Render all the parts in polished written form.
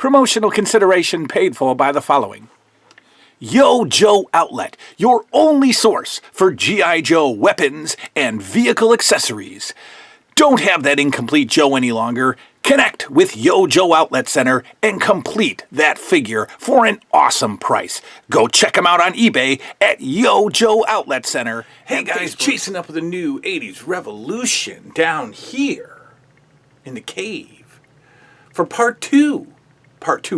Promotional consideration paid for by the following. Yo Joe Outlet, your only source for G.I. Joe weapons and vehicle accessories. Don't have that incomplete Joe any longer. Connect with Yo Joe Outlet Center and complete that figure for an awesome price. Go check them out on eBay at Yo Joe Outlet Center. Hey guys, chasing up with a new 80s revolution down here in the cave for part 2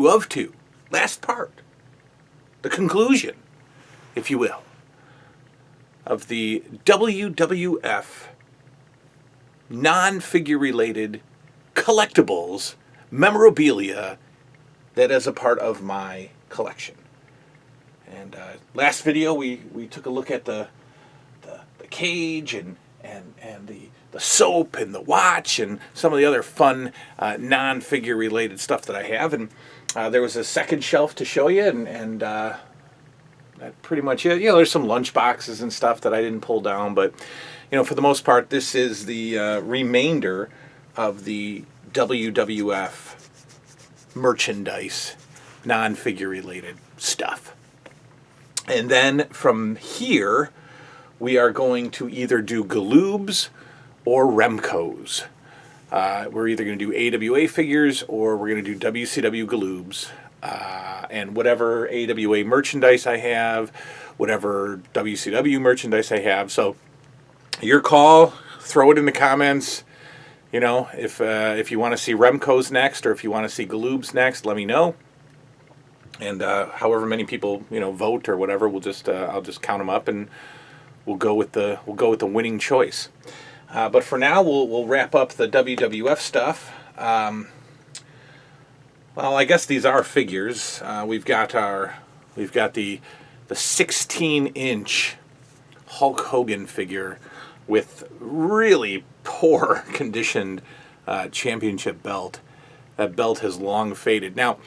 of 2, last part. The conclusion, if you will, of the WWF non-figure related collectibles memorabilia that is a part of my collection. And last video we took a look at the cage and the soap and the watch and some of the other fun non-figure related stuff that I have, and there was a second shelf to show you, and that pretty much it. You know, there's some lunch boxes and stuff that I didn't pull down, but you know, for the most part, this is the remainder of the WWF merchandise, non-figure related stuff. And then from here, we are going to either do Galoobs or Remcos. We're either going to do AWA figures or we're going to do WCW Galoobs. And whatever AWA merchandise I have, whatever WCW merchandise I have. So your call, throw it in the comments. You know, if you want to see Remcos next or if you want to see Galoobs next, let me know. And however many people, you know, vote or whatever, we'll just I'll just count them up and we'll go with the winning choice. But for now, we'll wrap up the WWF stuff. Well, I guess these are figures. We've got the 16-inch Hulk Hogan figure with really poor conditioned championship belt. That belt has long faded. Now,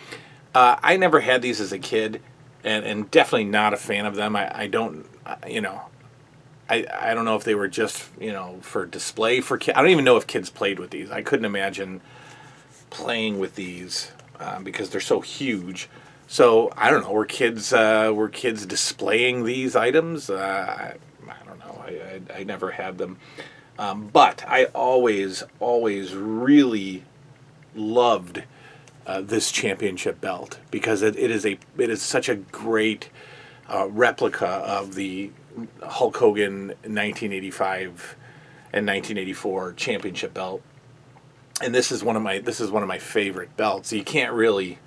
I never had these as a kid, and definitely not a fan of them. I don't know if they were just, you know, for display for kids. I don't even know if kids played with these. I couldn't imagine playing with these because they're so huge. So I don't know. Were kids displaying these items? I don't know. I never had them, but I always really loved this championship belt because it is such a great replica of the Hulk Hogan 1985 and 1984 championship belt, and this is one of my favorite belts. You can't really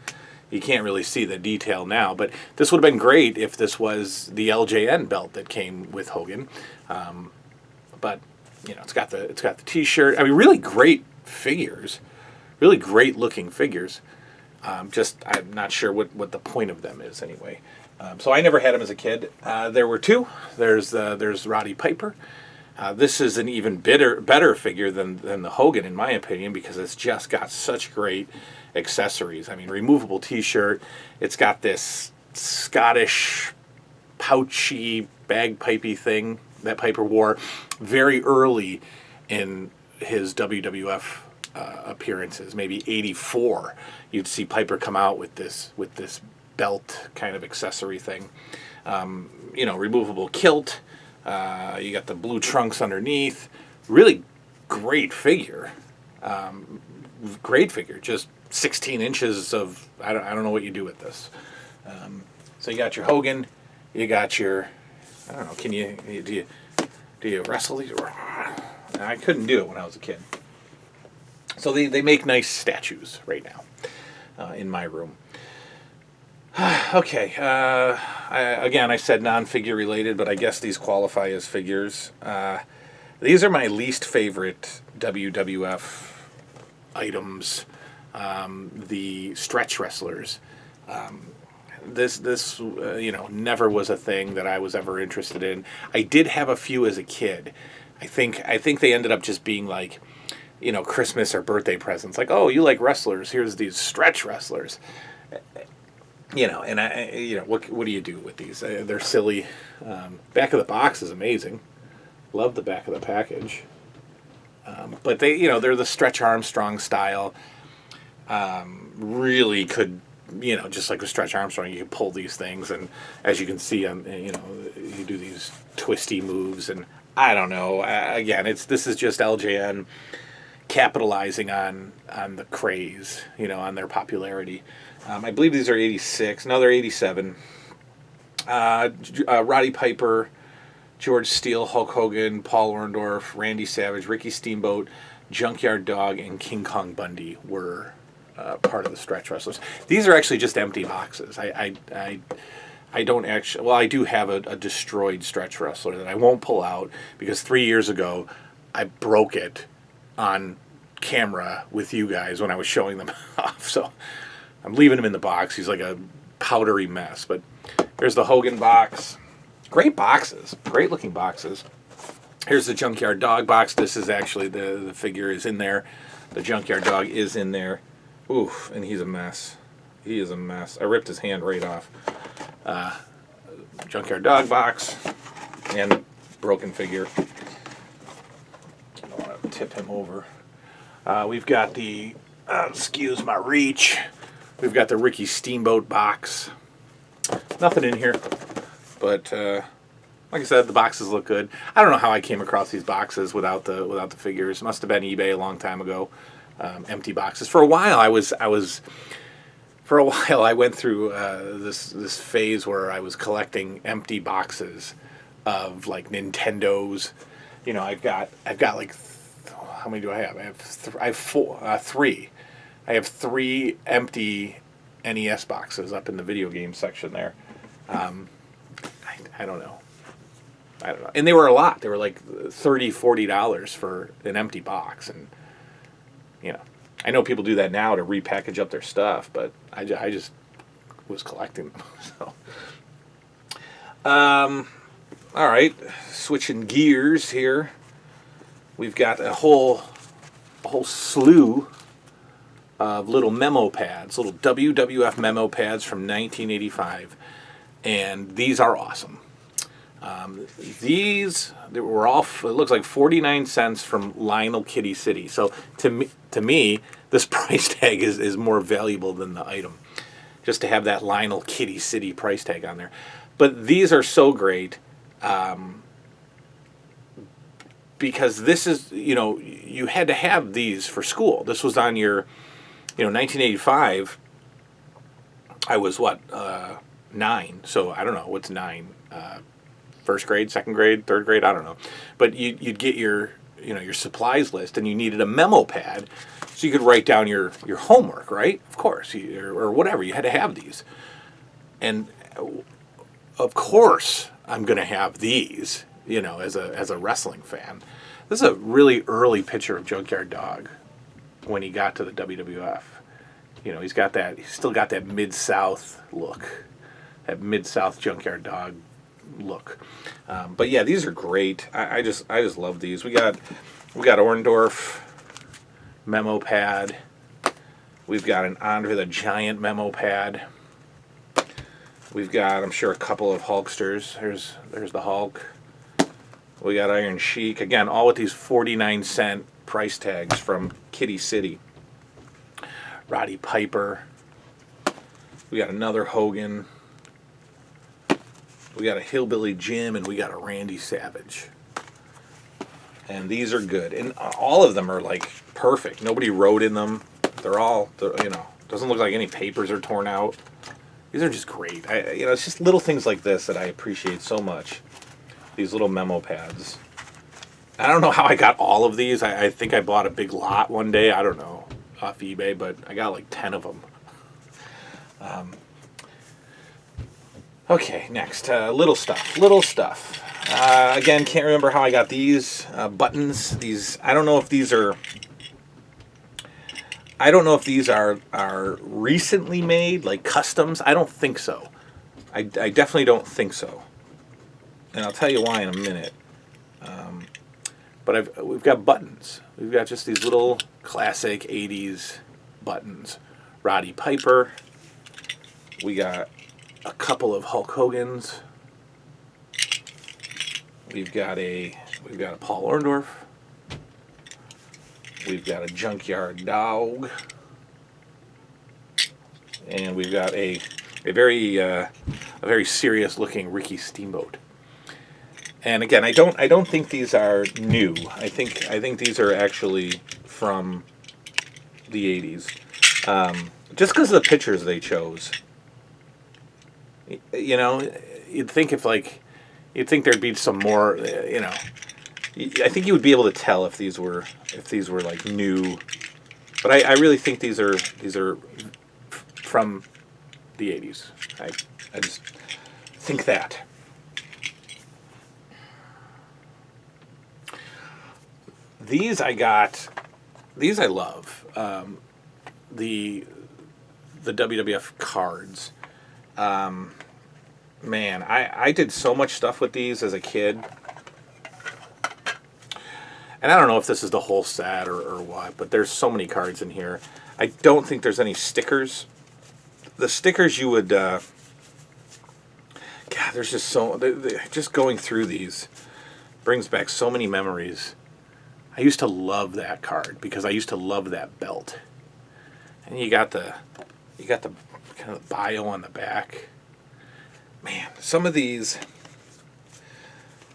see the detail now, but this would have been great if this was the LJN belt that came with Hogan. But you know, it's got the T-shirt. I mean, really great figures, really great looking figures. Just I'm not sure what the point of them is anyway. So I never had him as a kid. There were two. There's Roddy Piper. This is an even better figure than the Hogan, in my opinion, because it's just got such great accessories. I mean, removable T-shirt. It's got this Scottish pouchy bagpipey thing that Piper wore very early in his WWF appearances. Maybe '84, you'd see Piper come out with this belt kind of accessory thing. You know, removable kilt. You got the blue trunks underneath. Really great figure. Great figure. Just 16 inches of, I don't know what you do with this. So you got your Hogan. You got your, I don't know, do you wrestle these? I couldn't do it when I was a kid. So they make nice statues right now in my room. Okay, I said non-figure related, but I guess these qualify as figures. These are my least favorite WWF items, the stretch wrestlers. This never was a thing that I was ever interested in. I did have a few as a kid. I think they ended up just being like, you know, Christmas or birthday presents. Like, oh, you like wrestlers? Here's these stretch wrestlers. You know, and what do you do with these? They're silly. Back of the box is amazing. Love the back of the package. But they're the Stretch Armstrong style. really could, just like with Stretch Armstrong, you can pull these things, and as you can see, you do these twisty moves, and I don't know. Again, this is just LJN capitalizing on the craze, on their popularity. I believe these are 86. No, they're 87. Roddy Piper, George Steele, Hulk Hogan, Paul Orndorff, Randy Savage, Ricky Steamboat, Junkyard Dog, and King Kong Bundy were part of the Stretch Wrestlers. These are actually just empty boxes. I don't actually... Well, I do have a destroyed Stretch Wrestler that I won't pull out because 3 years ago I broke it on camera with you guys when I was showing them off. So I'm leaving him in the box. He's like a powdery mess. But here's the Hogan box. Great boxes. Great looking boxes. Here's the Junkyard Dog box. This is actually the figure is in there. The Junkyard Dog is in there. Oof, and he's a mess. He is a mess. I ripped his hand right off. Junkyard Dog box and broken figure. I don't want to tip him over. We've got the, excuse my reach, we've got the Ricky Steamboat box. Nothing in here, but like I said, the boxes look good. I don't know how I came across these boxes without the figures. Must have been eBay a long time ago. Empty boxes. For a while, I went through this phase where I was collecting empty boxes of like Nintendos. I've got like, how many do I have? I have three. I have 3 empty NES boxes up in the video game section there. I don't know. And they were a lot. They were like $30, $40 for an empty box, and I know people do that now to repackage up their stuff, but I just was collecting them. So, all right, switching gears here. We've got a whole slew of little memo pads, little WWF Memo Pads from 1985, and these are awesome. These were all, it looks like 49 cents from Lionel Kitty City. So to me, this price tag is more valuable than the item, just to have that Lionel Kitty City price tag on there. But these are so great because this is, you had to have these for school. This was on your, 1985. I was 9, so I don't know what's 9. First grade, second grade, third grade, I don't know. But you'd get your supplies list, and you needed a memo pad so you could write down your homework, right? Of course, or whatever. You had to have these. And of course, I'm going to have these, as a wrestling fan. This is a really early picture of Junkyard Dog when he got to the WWF. He's still got that Mid-South look, that Mid-South Junkyard Dog look. But yeah, these are great. I just love these. We got Orndorff memo pad. We've got an Andre the Giant memo pad. We've got, I'm sure, a couple of Hulksters. There's the Hulk. We got Iron Sheik. Again, all with these 49-cent price tags from Kitty City. Roddy Piper. We got another Hogan. We got a Hillbilly Jim, and we got a Randy Savage. And these are good. And all of them are, like, perfect. Nobody wrote in them. They're doesn't look like any papers are torn out. These are just great. It's just little things like this that I appreciate so much. These little memo pads. I don't know how I got all of these. I think I bought a big lot one day. I don't know, off eBay, but I got like 10 of them. Okay, next. Little stuff. Again, can't remember how I got these buttons. I don't know if these are recently made, like customs. I don't think so. I definitely don't think so. And I'll tell you why in a minute. But we've got buttons. We've got just these little classic 80s buttons. Roddy Piper. We got a couple of Hulk Hogans. We've got a Paul Orndorff. We've got a Junkyard Dog. And we've got a very serious looking Ricky Steamboat. And again, I don't think these are new. I think these are actually from the 80s. Just because of the pictures they chose. You know, you'd think there'd be some more. You know, I think you would be able to tell if these were like new. But I really think these are from the 80s. I just think that. These I love. The WWF cards. Man, I did so much stuff with these as a kid. And I don't know if this is the whole set or what, but there's so many cards in here. I don't think there's any stickers. The stickers you would... God, there's just so... just going through these brings back so many memories. I used to love that card because I used to love that belt. And you got the kind of bio on the back. Man, some of these,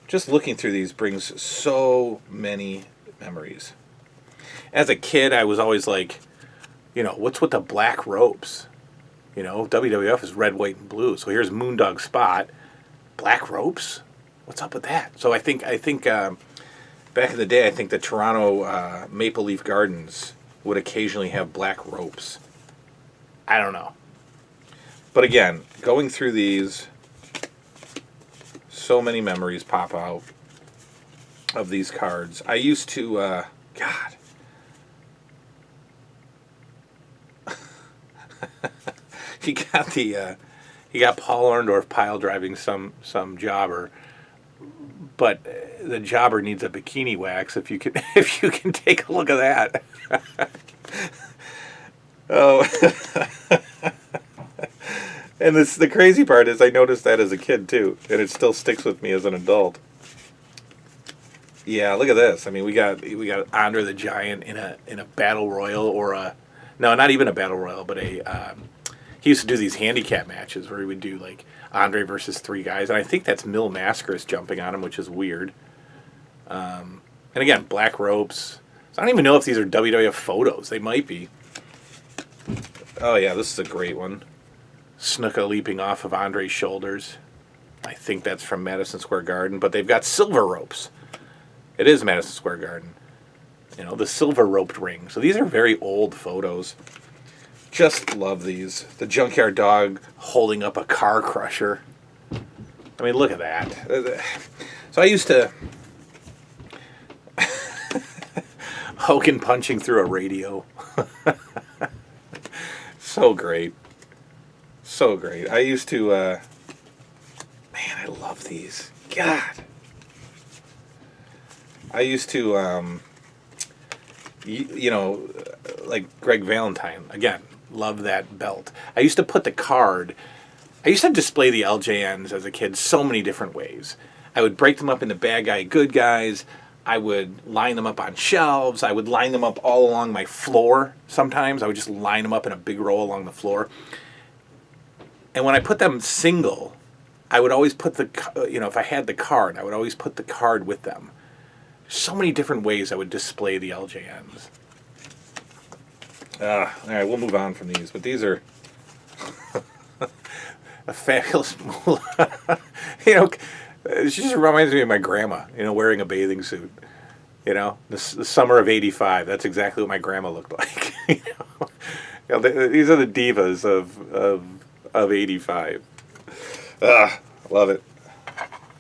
just looking through these brings so many memories. As a kid, I was always like, you know, what's with the black ropes? You know, WWF is red, white, and blue. So here's Moondog Spot, black ropes. What's up with that? So I think back in the day, I think the Toronto Maple Leaf Gardens would occasionally have black ropes. I don't know. But again, going through these, so many memories pop out of these cards. I used to, God. he got Paul Orndorff pile driving some jobber, but the jobber needs a bikini wax. If you can take a look at that. Oh. And the crazy part is I noticed that as a kid too, and it still sticks with me as an adult. Yeah, look at this. I mean, we got Andre the Giant in a battle royal no, not even a battle royal, but he used to do these handicap matches where he would do like Andre versus 3 guys, and I think that's Mil Mascaris jumping on him, which is weird. And again, black ropes. So I don't even know if these are WWF photos. They might be. Oh yeah, this is a great one. Snuka leaping off of Andre's shoulders. I think that's from Madison Square Garden, but they've got silver ropes. It is Madison Square Garden. You know, the silver roped ring. So these are very old photos. Just love these. The Junkyard Dog holding up a car crusher. I mean, look at that. So I used to... Hogan punching through a radio. So great. So great. I used to... man, I love these. God. I used to... you know, like Greg Valentine. Again, love that belt. I used to put the card... I used to display the LJNs as a kid so many different ways. I would break them up into bad guy, good guys. I would line them up on shelves. I would line them up all along my floor sometimes. I would just line them up in a big row along the floor. And when I put them single, I would always put if I had the card, I would always put the card with them. So many different ways I would display the LJNs. All right, we'll move on from these. But these are a fabulous... you know, it just reminds me of my grandma, you know, wearing a bathing suit. You know, the summer of '85. That's exactly what my grandma looked like. You know, these are the divas of '85. Love it.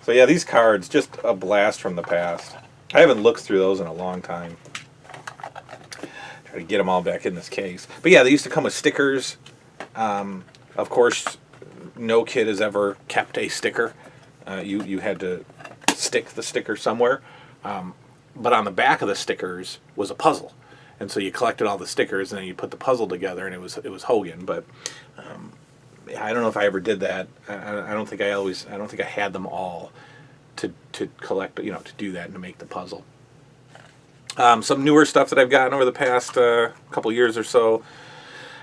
So yeah, these cards, just a blast from the past. I haven't looked through those in a long time. Try to get them all back in this case. But yeah, they used to come with stickers. Of course, no kid has ever kept a sticker. You had to stick the sticker somewhere. But on the back of the stickers was a puzzle. And so you collected all the stickers and then you put the puzzle together, and it was Hogan. But I don't know if I ever did that. I don't think I had them all to collect, you know, to do that and to make the puzzle. Some newer stuff that I've gotten over the past couple years or so.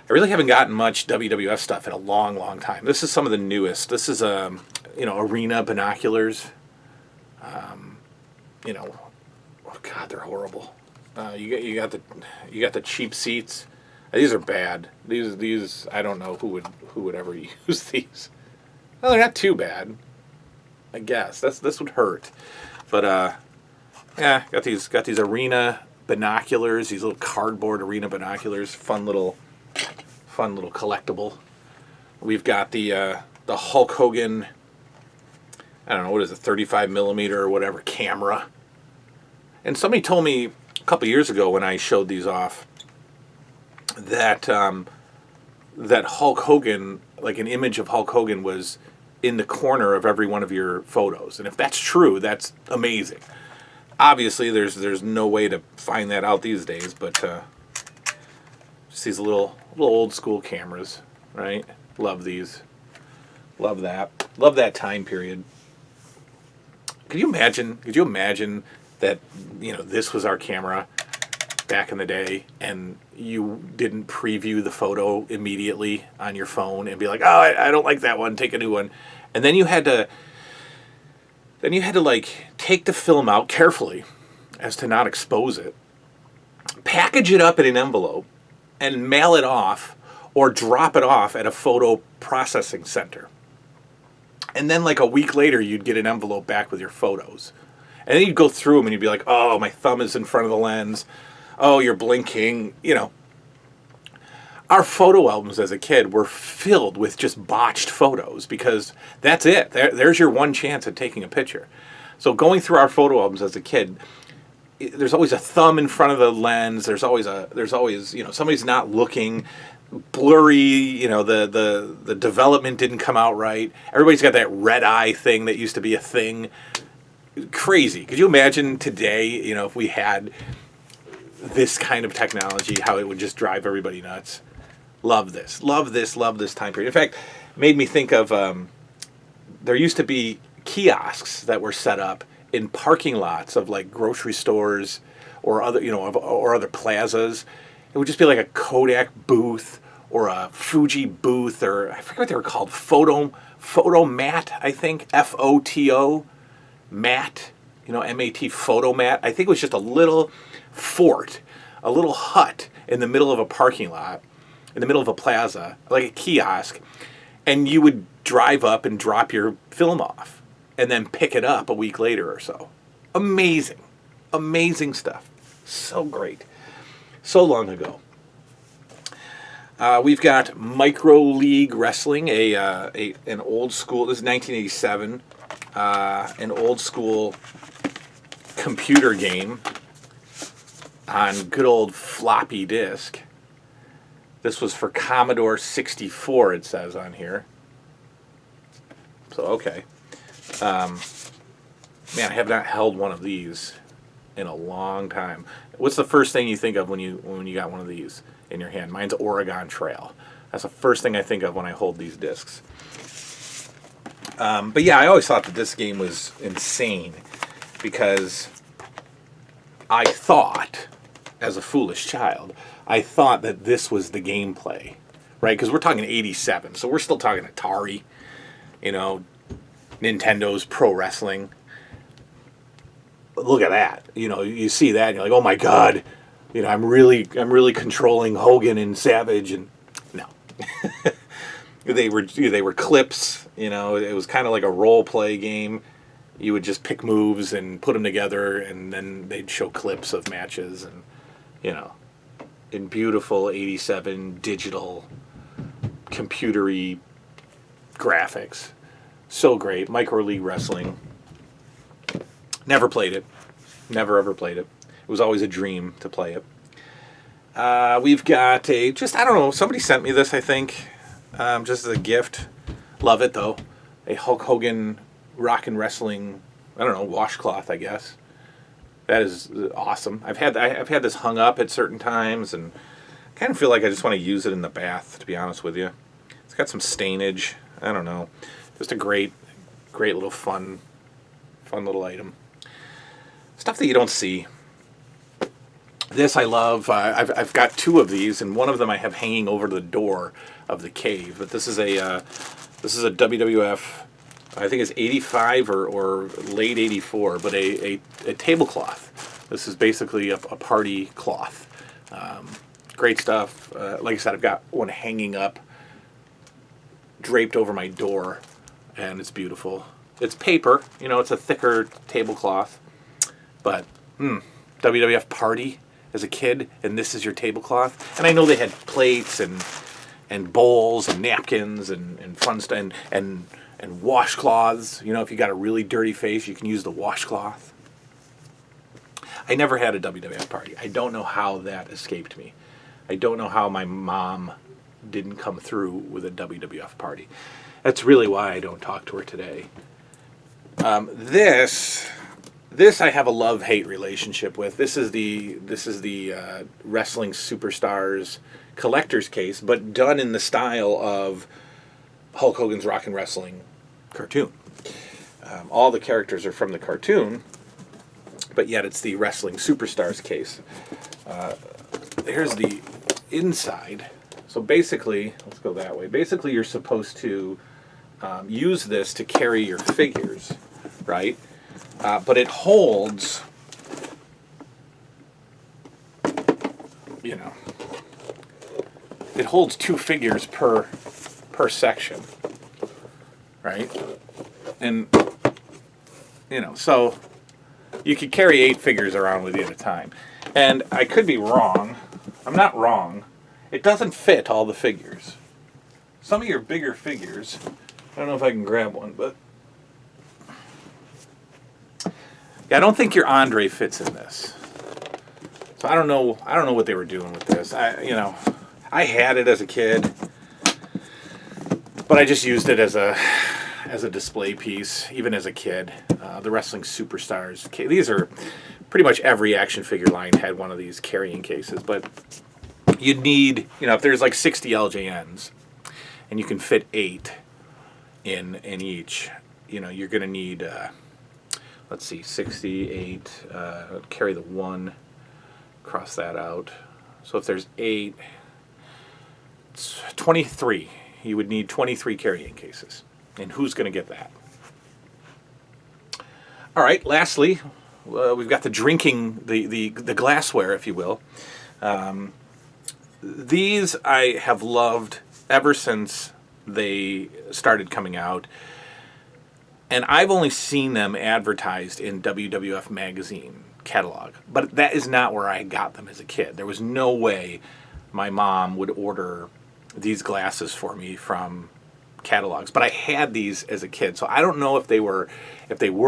I really haven't gotten much WWF stuff in a long, long time. This is some of the newest. This is arena binoculars. Oh God, they're horrible. You got the cheap seats. These are bad. These I don't know who would ever use these. Well, they're not too bad. I guess this would hurt, but yeah, got these arena binoculars. These little cardboard arena binoculars. Fun little collectible. We've got the Hulk Hogan. I don't know, what is it, 35 millimeter or whatever camera. And somebody told me a couple years ago when I showed these off that that Hulk Hogan, like an image of Hulk Hogan, was in the corner of every one of your photos. And if that's true, that's amazing. Obviously, there's no way to find that out these days, but just these little old school cameras, right? Love these. Love that. Love that time period. Could you imagine that, this was our camera back in the day, and you didn't preview the photo immediately on your phone and be like, oh, I don't like that one, take a new one. And then you had to like take the film out carefully as to not expose it, package it up in an envelope, and mail it off or drop it off at a photo processing center. And then like a week later, you'd get an envelope back with your photos. And then you'd go through them and you'd be like, oh, my thumb is in front of the lens. Oh, you're blinking. Our photo albums as a kid were filled with just botched photos because that's it. There's your one chance at taking a picture. So going through our photo albums as a kid, there's always a thumb in front of the lens. There's always somebody's not looking. Blurry, the development didn't come out right. Everybody's got that red eye thing that used to be a thing. Crazy. Could you imagine today, if we had this kind of technology, how it would just drive everybody nuts? Love this time period. In fact, made me think of there used to be kiosks that were set up in parking lots of like grocery stores or other plazas. It would just be like a Kodak booth or a Fuji booth, or I forget what they were called, Photo Mat, I think, FOTO, Mat, MAT, Photo Mat. I think it was just a little fort, a little hut in the middle of a parking lot, in the middle of a plaza, like a kiosk, and you would drive up and drop your film off and then pick it up a week later or so. Amazing stuff. So great. So long ago. We've got Micro League Wrestling, an old school. This is 1987. An old school computer game on good old floppy disk. This was for Commodore 64. It says on here. So okay. Man, I have not held one of these in a long time. What's the first thing you think of when you got one of these in your hand? Mine's Oregon Trail. That's the first thing I think of when I hold these discs. But yeah, I always thought that this game was insane because I thought, as a foolish child, I thought that this was the gameplay, right? Because we're talking 87, so we're still talking Atari, Nintendo's Pro Wrestling. Look at that. You see that and you're like, oh my God, I'm really controlling Hogan and Savage, and no. they were clips, it was kind of like a role play game. You would just pick moves and put them together, and then they'd show clips of matches, and in beautiful 87 digital computery graphics. So great. Micro League Wrestling. Never played it. Never ever played it. It was always a dream to play it. We've got somebody sent me this, I think, just as a gift. Love it, though. A Hulk Hogan rock and wrestling, washcloth, I guess. That is awesome. I've had this hung up at certain times, and I kind of feel like I just want to use it in the bath, to be honest with you. It's got some stainage. I don't know. Just a great little fun little item. Stuff that you don't see. This I love. I've got 2 of these, and one of them I have hanging over the door of the cave. But this is a WWF, I think it's 85 or late 84, but a tablecloth. This is basically a party cloth. Great stuff. Like I said, I've got one hanging up, draped over my door, and it's beautiful. It's paper, it's a thicker tablecloth, but WWF party as a kid, and this is your tablecloth. And I know they had plates and bowls and napkins and fun stuff and washcloths. If you got a really dirty face, you can use the washcloth. I never had a WWF party. I don't know how that escaped me. I don't know how my mom didn't come through with a WWF party. That's really why I don't talk to her today. This I have a love-hate relationship with. This is the Wrestling Superstars collector's case, but done in the style of Hulk Hogan's Rockin' Wrestling cartoon. All the characters are from the cartoon, but yet it's the Wrestling Superstars case. Here's the inside. So basically, let's go that way. Basically, you're supposed to use this to carry your figures, right? But it holds, it holds 2 figures per section, right? And, so you could carry 8 figures around with you at a time. And I could be wrong. I'm not wrong. It doesn't fit all the figures. Some of your bigger figures, I don't know if I can grab one, but yeah, I don't think your Andre fits in this. So I don't know what they were doing with this. I had it as a kid, but I just used it as a display piece, even as a kid. The Wrestling Superstars. These are pretty much every action figure line had one of these carrying cases, but you'd need, if there's like 60 LJNs and you can fit 8 in each, you're going to need, let's see, 68, carry the 1, cross that out. So if there's 8, it's 23. You would need 23 carrying cases. And who's going to get that? All right, lastly, we've got the drinking, the glassware, if you will. These I have loved ever since they started coming out. And I've only seen them advertised in WWF magazine catalog. But that is not where I got them as a kid. There was no way my mom would order these glasses for me from catalogs. But I had these as a kid. So I don't know if they were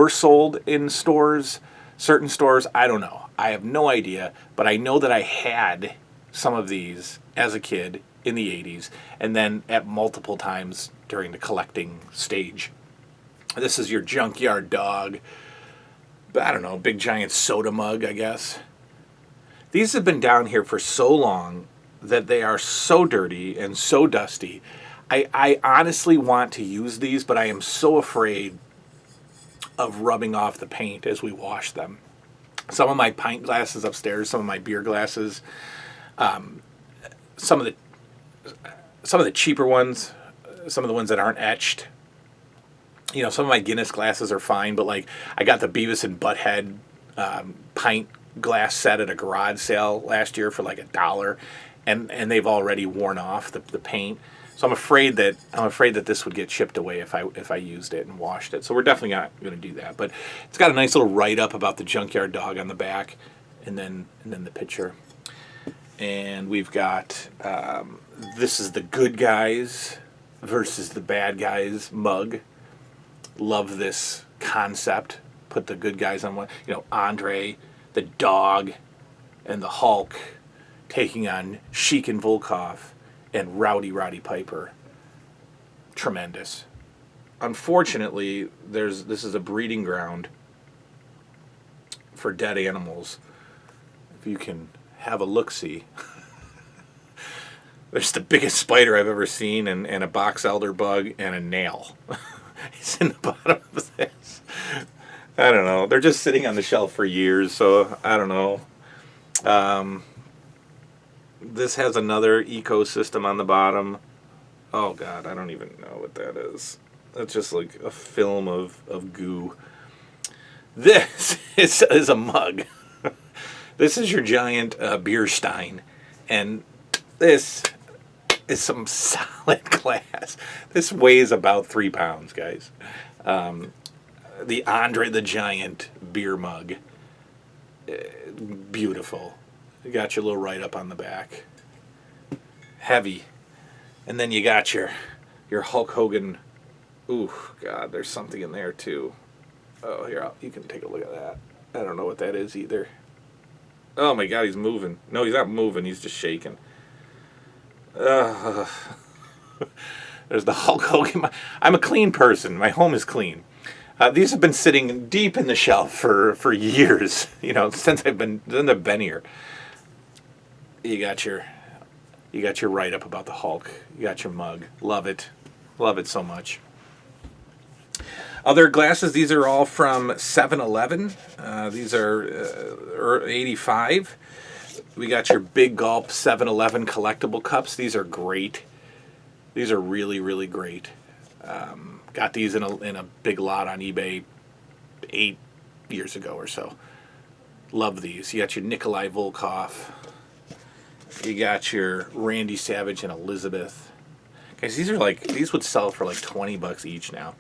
sold in stores, certain stores. I don't know. I have no idea. But I know that I had some of these as a kid in the 80s. And then at multiple times during the collecting stage. This is your Junkyard Dog, I don't know, big giant soda mug, I guess. These have been down here for so long that they are so dirty and so dusty. I honestly want to use these, but I am so afraid of rubbing off the paint as we wash them. Some of my pint glasses upstairs, some of my beer glasses, some of the cheaper ones, some of the ones that aren't etched. Some of my Guinness glasses are fine, but like I got the Beavis and Butthead pint glass set at a garage sale last year for like $1, and they've already worn off the paint. So I'm afraid that this would get chipped away if I used it and washed it. So we're definitely not going to do that. But it's got a nice little write up about the Junkyard Dog on the back, and then the picture. And we've got this is the good guys versus the bad guys mug. Love this concept. Put the good guys on one. Andre, the dog, and the Hulk taking on Sheik and Volkov and Roddy Piper. Tremendous. Unfortunately, this is a breeding ground for dead animals. If you can have a look-see. There's the biggest spider I've ever seen, and a box elder bug, and a nail. It's in the bottom of this. I don't know. They're just sitting on the shelf for years, so I don't know. This has another ecosystem on the bottom. Oh God, I don't even know what that is. That's just like a film of goo. This is a mug. This is your giant beer stein. And this is some solid glass. This weighs about 3 pounds, guys. The Andre the Giant beer mug. Beautiful. You got your little write-up on the back. Heavy. And then you got your Hulk Hogan. Ooh, God, there's something in there, too. Oh, here, you can take a look at that. I don't know what that is either. Oh, my God, he's moving. No, he's not moving. He's just shaking. There's the Hulk Hogan. I'm a clean person. My home is clean. These have been sitting deep in the shelf for years. You know, since I've been here. You got your write-up about the Hulk. You got your mug. Love it. Love it so much. Other glasses, these are all from 7-Eleven. These are 85. We got your Big Gulp 7-Eleven collectible cups. These are great. These are really, really great. Got these in a big lot on eBay 8 years ago or so. Love these. You got your Nikolai Volkov. You got your Randy Savage and Elizabeth. Guys, these would sell for like $20 each now.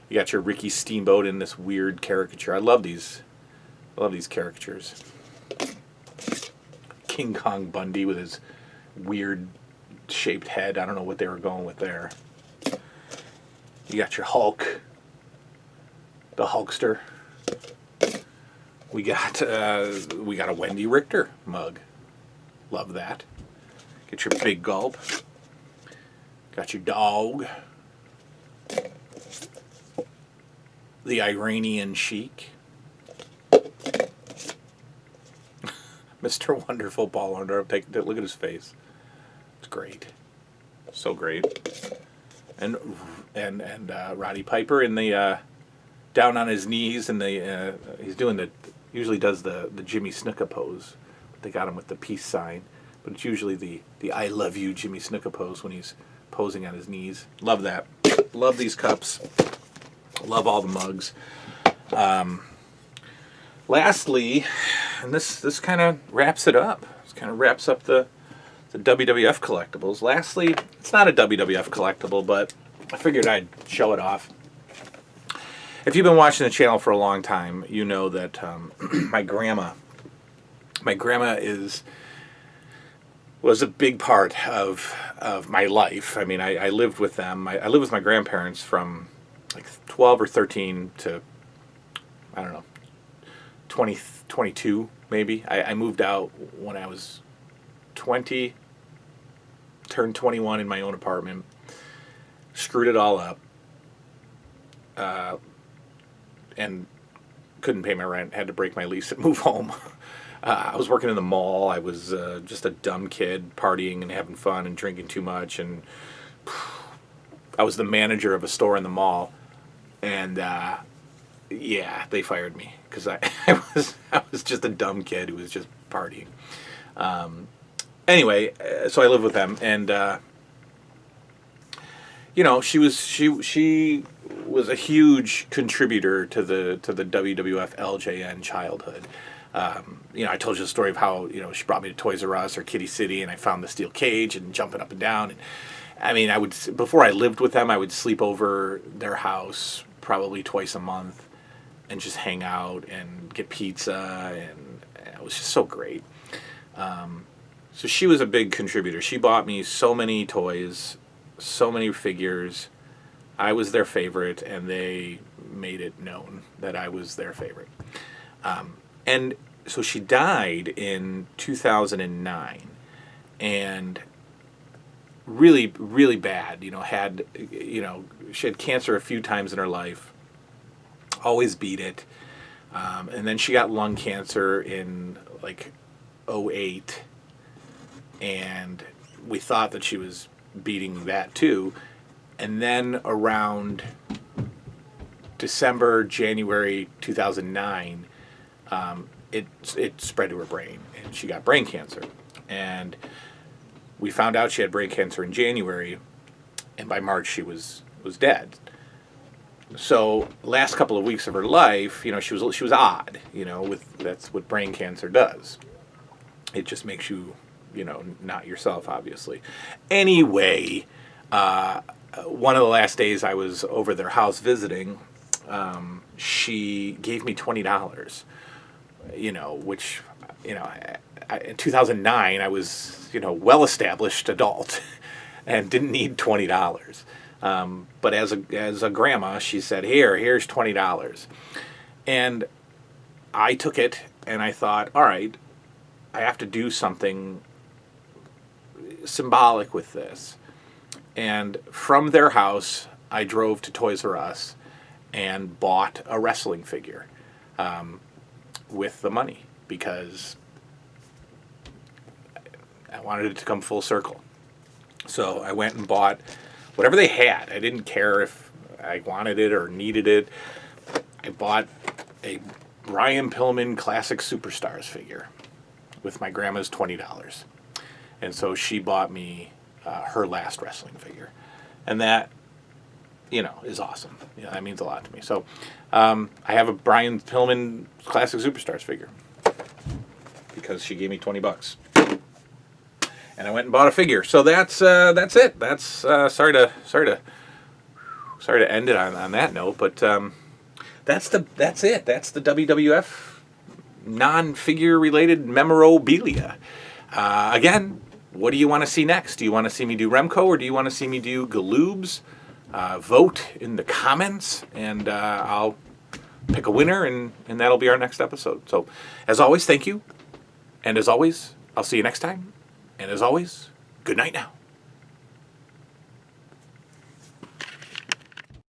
You got your Ricky Steamboat in this weird caricature. I love these. I love these caricatures. King Kong Bundy with his weird shaped head. I don't know what they were going with there. You got your Hulk. The Hulkster. We got a Wendy Richter mug. Love that. Get your Big Gulp. Got your dog. The Iranian Sheik. Mr. Wonderful Paul Orndorff. Look at his face. It's great. So great. And Roddy Piper in the down on his knees, and he's doing usually does the Jimmy Snuka pose. They got him with the peace sign, but it's usually the I love you Jimmy Snuka pose when he's posing on his knees. Love that. Love these cups. Love all the mugs. Lastly, and this kind of wraps it up. This kind of wraps up the WWF collectibles. Lastly, it's not a WWF collectible, but I figured I'd show it off. If you've been watching the channel for a long time, you know that my grandma was a big part of my life. I mean, I lived with them. I lived with my grandparents from like 12 or 13 to, I don't know, 22 maybe. I moved out when I was 20, turned 21 in my own apartment, screwed it all up, and couldn't pay my rent, had to break my lease and move home. I was working in the mall. I was just a dumb kid, partying and having fun and drinking too much, and I was the manager of a store in the mall, and yeah, they fired me because I was just a dumb kid who was just partying. Anyway, so I lived with them, and you know, she was a huge contributor to the WWF LJN childhood. You know, I told you the story of how, you know, she brought me to Toys R Us or Kitty City, and I found the steel cage and jumping up and down. And I mean, before I lived with them, I would sleep over their house probably twice a month and just hang out and get pizza, and it was just so great. So she was a big contributor. She bought me so many toys, so many figures. I was their favorite, and they made it known that I was their favorite. And so she died in 2009, and really, really bad. You know, she had cancer a few times in her life. Always beat it. And then she got lung cancer in like 2008, and we thought that she was beating that too. And then around January 2009, it spread to her brain, and she got brain cancer. And we found out she had brain cancer in January, and by March she was dead. So last couple of weeks of her life, she was odd. That's what brain cancer does. It just makes you, not yourself, obviously. Anyway, one of the last days I was over their house visiting, she gave me $20. Which, in 2009 I was, well-established adult and didn't need $20. But as a grandma, she said, here's $20. And I took it and I thought, all right, I have to do something symbolic with this. And from their house, I drove to Toys R Us and bought a wrestling figure with the money, because I wanted it to come full circle. So I went and bought whatever they had. I didn't care if I wanted it or needed it. I bought a Brian Pillman Classic Superstars figure with my grandma's $20. And so she bought me her last wrestling figure. And that, is awesome. That means a lot to me. So I have a Brian Pillman Classic Superstars figure because she gave me $20. And I went and bought a figure. So that's it. That's sorry to end it on that note, but that's it. That's the WWF non-figure related memorabilia. Again, what do you want to see next? Do you want to see me do Remco, or do you want to see me do Galoobs? Vote in the comments, and I'll pick a winner, and that'll be our next episode. So, as always, thank you. And as always, I'll see you next time. And as always, good night now.